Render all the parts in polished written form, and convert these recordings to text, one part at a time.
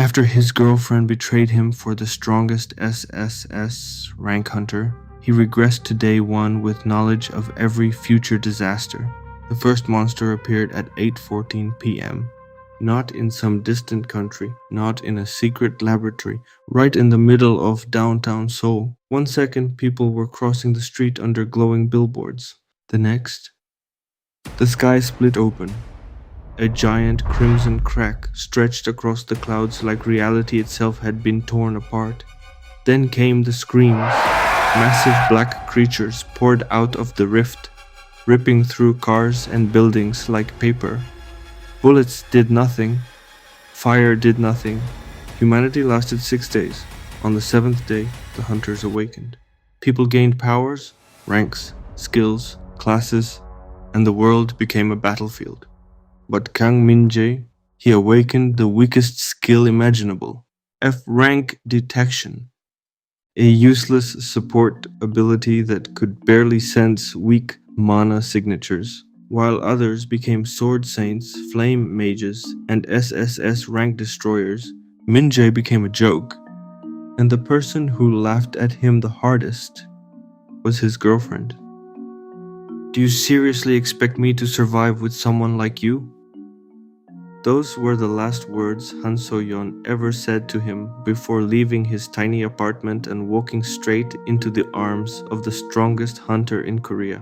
After his girlfriend betrayed him for the strongest SSS rank hunter, he regressed to day 1 with knowledge of every future disaster. The first monster appeared at 8:14 p.m. Not in some distant country, not in a secret laboratory, right in the middle of downtown Seoul. 1 second, people were crossing the street under glowing billboards. The next, the sky split open. A giant crimson crack stretched across the clouds like reality itself had been torn apart. Then came the screams. Massive black creatures poured out of the rift, ripping through cars and buildings like paper. Bullets did nothing. Fire did nothing. Humanity lasted 6 days. On the 7th day, the hunters awakened. People gained powers, ranks, skills, classes, and the world became a battlefield. But Kang Min-jae, he awakened the weakest skill imaginable, F-rank detection, a useless support ability that could barely sense weak mana signatures, while others became sword saints, flame mages, and SSS rank destroyers. Min-jae became a joke, and the person who laughed at him the hardest was his girlfriend. Do you seriously expect me to survive with someone like you? Those were the last words Han So-yeon ever said to him before leaving his tiny apartment and walking straight into the arms of the strongest hunter in Korea.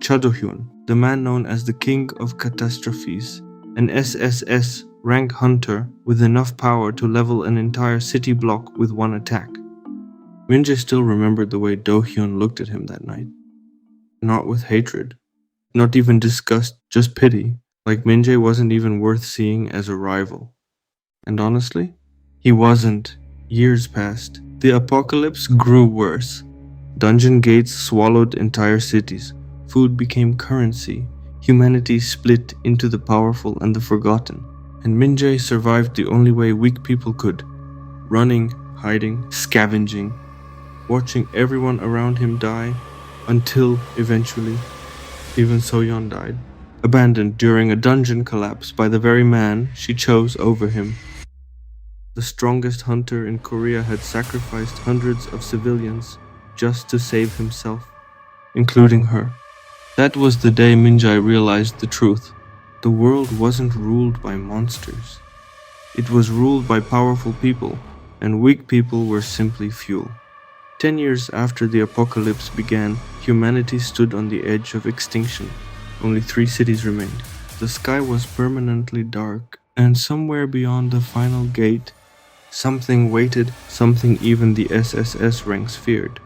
Cha Do-hyun, the man known as the King of Catastrophes, an SSS rank hunter with enough power to level an entire city block with one attack. Min-jae still remembered the way Do-hyun looked at him that night. Not with hatred, not even disgust, just pity. Like Min-jae wasn't even worth seeing as a rival. And honestly, he wasn't. Years passed. The apocalypse grew worse. Dungeon gates swallowed entire cities. Food became currency. Humanity split into the powerful and the forgotten. And Min-jae survived the only way weak people could. Running, hiding, scavenging, watching everyone around him die, until eventually, even So-yeon died. Abandoned during a dungeon collapse by the very man she chose over him. The strongest hunter in Korea had sacrificed hundreds of civilians just to save himself, including her. That was the day Min-jae realized the truth. The world wasn't ruled by monsters. It was ruled by powerful people, and weak people were simply fuel. 10 years after the apocalypse began, humanity stood on the edge of extinction. Only 3 cities remained. The sky was permanently dark, and somewhere beyond the final gate, something waited, something even the SSS ranks feared.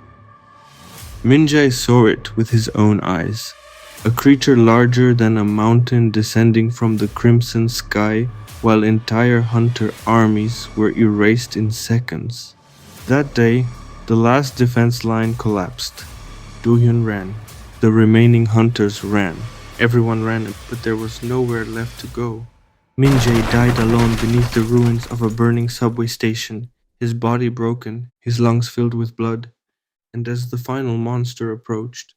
Min-jae saw it with his own eyes. A creature larger than a mountain descending from the crimson sky, while entire hunter armies were erased in seconds. That day, the last defense line collapsed. Do-hyun ran. The remaining hunters ran. Everyone ran, but there was nowhere left to go. Min-jae died alone beneath the ruins of a burning subway station, his body broken, his lungs filled with blood. And as the final monster approached,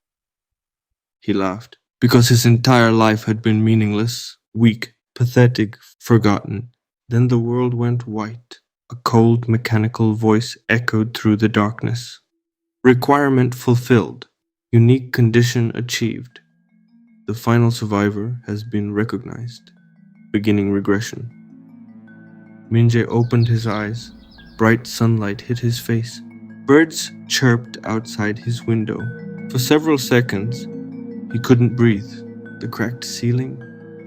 he laughed, because his entire life had been meaningless, weak, pathetic, forgotten. Then the world went white. A cold, mechanical voice echoed through the darkness. Requirement fulfilled. Unique condition achieved. The final survivor has been recognized. Beginning regression. Min-jae opened his eyes. Bright sunlight hit his face. Birds chirped outside his window. For several seconds, he couldn't breathe. The cracked ceiling,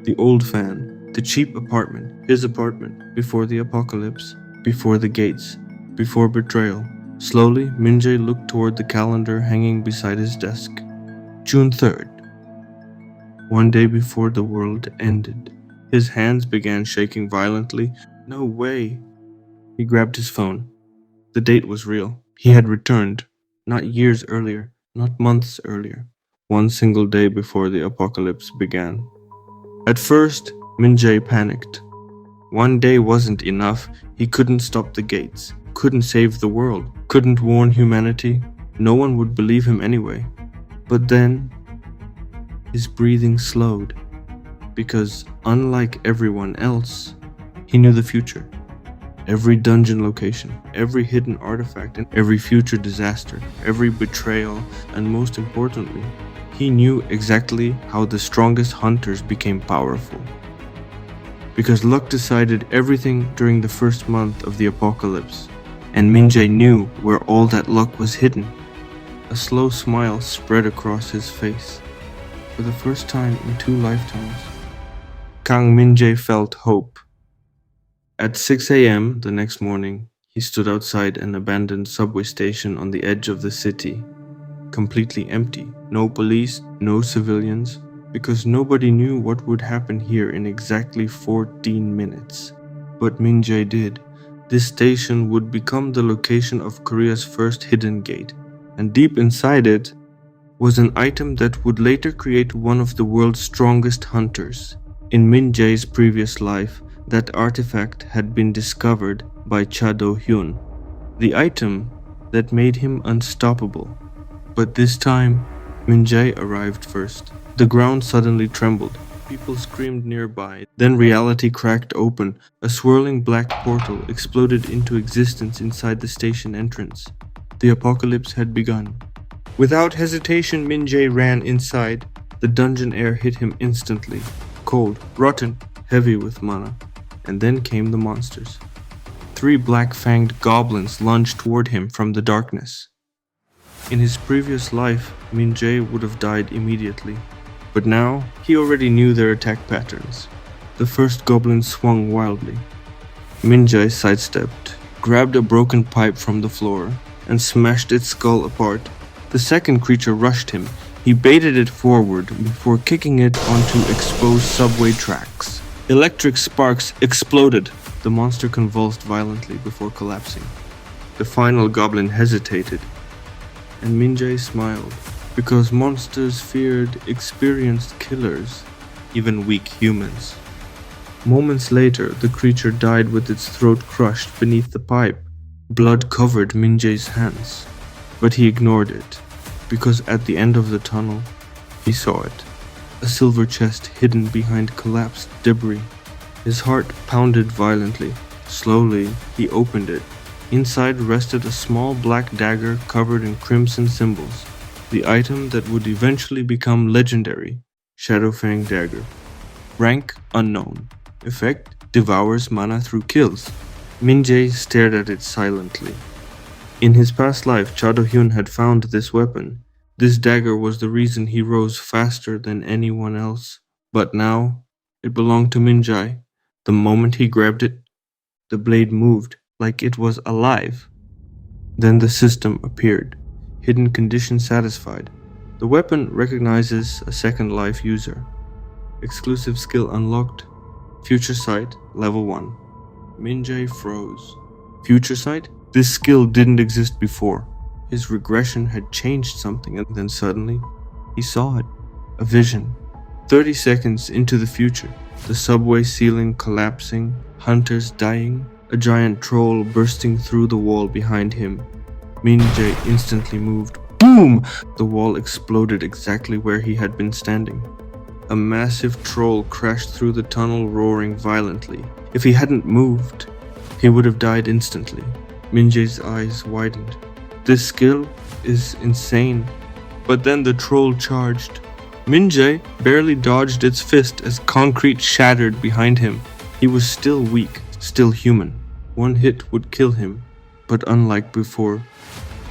the old fan, the cheap apartment, his apartment, before the apocalypse, before the gates, before betrayal. Slowly, Min-jae looked toward the calendar hanging beside his desk. June 3rd. One day before the world ended. His hands began shaking violently. No way. He grabbed his phone. The date was real. He had returned. Not years earlier, not months earlier. One single day before the apocalypse began. At first, Min-jae panicked. One day wasn't enough. He couldn't stop the gates, couldn't save the world, couldn't warn humanity. No one would believe him anyway. But then, his breathing slowed, because unlike everyone else, he knew the future. Every dungeon location, every hidden artifact, and every future disaster, every betrayal, and most importantly, he knew exactly how the strongest hunters became powerful. Because luck decided everything during the first month of the apocalypse, and Minjae knew where all that luck was hidden. A slow smile spread across his face. For the first time in 2 lifetimes, Kang Minjae felt hope. At 6 a.m. the next morning, he stood outside an abandoned subway station on the edge of the city, completely empty. No police, no civilians, because nobody knew what would happen here in exactly 14 minutes. But Minjae did. This station would become the location of Korea's first hidden gate, and deep inside it was an item that would later create one of the world's strongest hunters. In Minjae's previous life, that artifact had been discovered by Cha Do-hyun, the item that made him unstoppable. But this time, Minjae arrived first. The ground suddenly trembled. People screamed nearby. Then reality cracked open. A swirling black portal exploded into existence inside the station entrance. The apocalypse had begun. Without hesitation, Minjae ran inside. The dungeon air hit him instantly. Cold, rotten, heavy with mana. And then came the monsters. 3 black-fanged goblins lunged toward him from the darkness. In his previous life, Minjae would have died immediately. But now, he already knew their attack patterns. The first goblin swung wildly. Minjae sidestepped, grabbed a broken pipe from the floor, and smashed its skull apart. The second creature rushed him. He baited it forward before kicking it onto exposed subway tracks. Electric sparks exploded. The monster convulsed violently before collapsing. The final goblin hesitated, and Minjae smiled, because monsters feared experienced killers, even weak humans. Moments later, the creature died with its throat crushed beneath the pipe. Blood covered Minjae's hands, but he ignored it, because at the end of the tunnel, he saw it. A silver chest hidden behind collapsed debris. His heart pounded violently. Slowly, he opened it. Inside rested a small black dagger covered in crimson symbols, the item that would eventually become legendary, Shadowfang Dagger. Rank unknown. Effect devours mana through kills. Minjae stared at it silently. In his past life, Cha Do-hyun had found this weapon. This dagger was the reason he rose faster than anyone else. But now, it belonged to Minjae. The moment he grabbed it, the blade moved like it was alive. Then the system appeared. Hidden condition satisfied. The weapon recognizes a second life user. Exclusive skill unlocked. Future sight, level 1. Minjae froze. Future sight? This skill didn't exist before. His regression had changed something, and then suddenly, he saw it. A vision. 30 seconds into the future, the subway ceiling collapsing, hunters dying, a giant troll bursting through the wall behind him. Minjae instantly moved. Boom! The wall exploded exactly where he had been standing. A massive troll crashed through the tunnel, roaring violently. If he hadn't moved, he would have died instantly. Minjae's eyes widened. This skill is insane. But then the troll charged. Minjae barely dodged its fist as concrete shattered behind him. He was still weak, still human. One hit would kill him, but unlike before,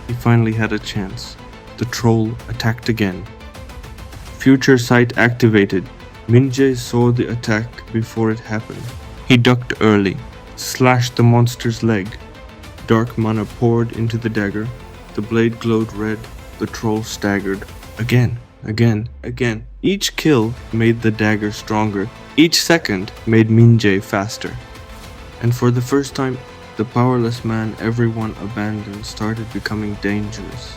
he finally had a chance. The troll attacked again. Future sight activated. Minjae saw the attack before it happened. He ducked early, slashed the monster's leg. Dark mana poured into the dagger. The blade glowed red. The troll staggered. Again. Each kill made the dagger stronger. Each second made Minjae faster. And for the first time, the powerless man everyone abandoned started becoming dangerous.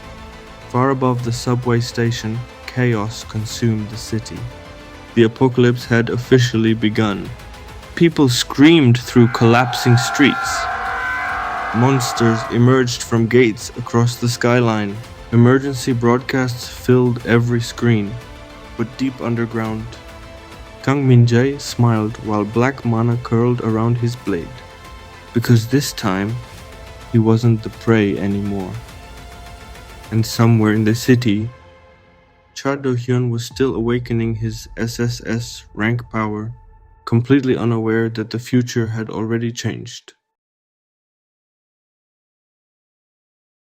Far above the subway station, chaos consumed the city. The apocalypse had officially begun. People screamed through collapsing streets. Monsters emerged from gates across the skyline. Emergency broadcasts filled every screen. But deep underground, Kang Minjae smiled while black mana curled around his blade. because this time he wasn't the prey anymore. And somewhere in the city, Cha Do-hyun was still awakening his SSS rank power, completely unaware that the future had already changed.